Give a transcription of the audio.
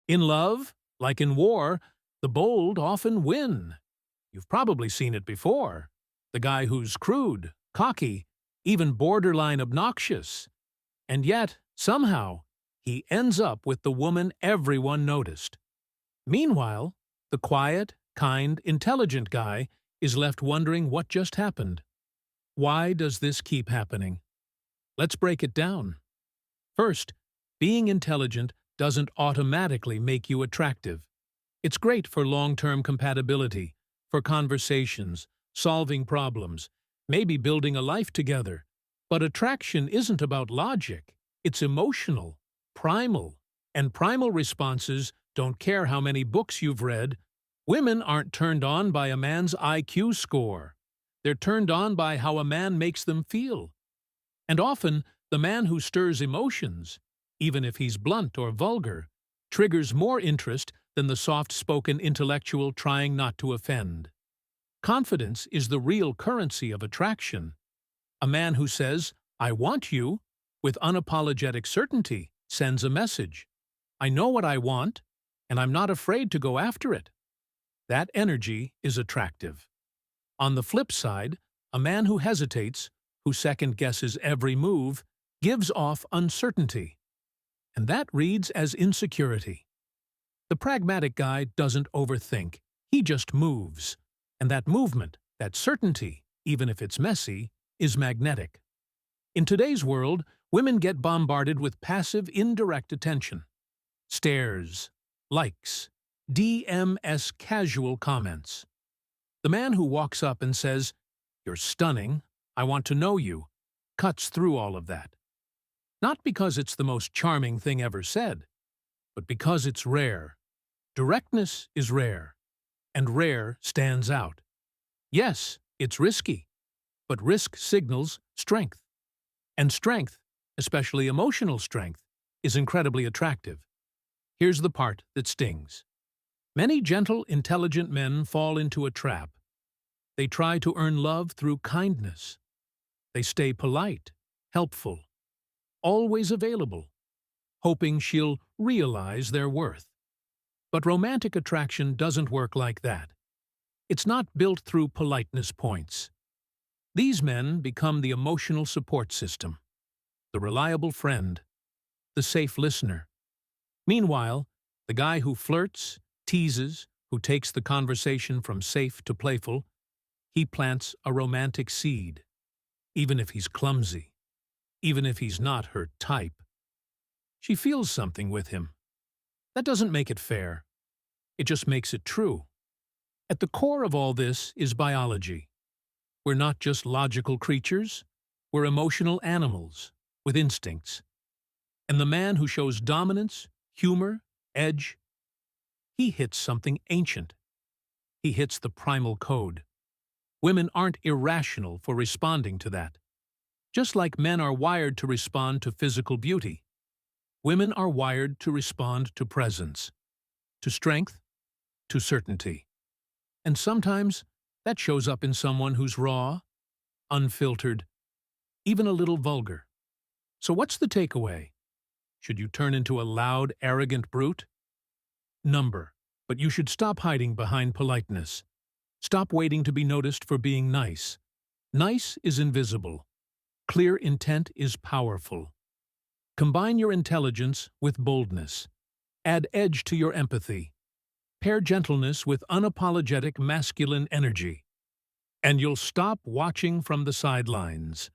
In love, like in war, the bold often win. You've probably seen it before. The guy who's crude, cocky, even borderline obnoxious. And yet, somehow, he ends up with the woman everyone noticed. Meanwhile, the quiet, kind, intelligent guy is left wondering what just happened. Why does this keep happening? Let's break it down. First, being intelligent doesn't automatically make you attractive. It's great for long-term compatibility, for conversations, solving problems, maybe building a life together. But attraction isn't about logic. It's emotional, primal. And primal responses don't care how many books you've read. Women aren't turned on by a man's IQ score. They're turned on by how a man makes them feel. And often, the man who stirs emotions, even if he's blunt or vulgar, triggers more interest than the soft-spoken intellectual trying not to offend. Confidence is the real currency of attraction. A man who says, "I want you," with unapologetic certainty, sends a message. I know what I want, and I'm not afraid to go after it. That energy is attractive. On the flip side, a man who hesitates, who second-guesses every move, gives off uncertainty. And that reads as insecurity. The pragmatic guy doesn't overthink. He just moves. And that movement, that certainty, even if it's messy, is magnetic. In today's world, women get bombarded with passive, indirect attention. Stares, likes, DMS casual comments. The man who walks up and says, "You're stunning, I want to know you," cuts through all of that. Not because it's the most charming thing ever said, but because it's rare. Directness is rare, and rare stands out. Yes, it's risky, but risk signals strength. And strength, especially emotional strength, is incredibly attractive. Here's the part that stings. Many gentle, intelligent men fall into a trap. They try to earn love through kindness. They stay polite, helpful, always available, hoping she'll realize their worth. But romantic attraction doesn't work like that. It's not built through politeness points. These men become the emotional support system, the reliable friend, the safe listener. Meanwhile, the guy who flirts, teases, who takes the conversation from safe to playful, he plants a romantic seed, even if he's clumsy, even if he's not her type. She feels something with him. That doesn't make it fair. It just makes it true. At the core of all this is biology. We're not just logical creatures, we're emotional animals with instincts. And the man who shows dominance, humor, edge, he hits something ancient. He hits the primal code. Women aren't irrational for responding to that. Just like men are wired to respond to physical beauty, women are wired to respond to presence, to strength, to certainty. And sometimes that shows up in someone who's raw, unfiltered, even a little vulgar. So what's the takeaway? Should you turn into a loud, arrogant brute? Number, but you should stop hiding behind politeness. Stop waiting to be noticed for being nice. Nice is invisible. Clear intent is powerful. Combine your intelligence with boldness. Add edge to your empathy. Pair gentleness with unapologetic masculine energy. And you'll stop watching from the sidelines.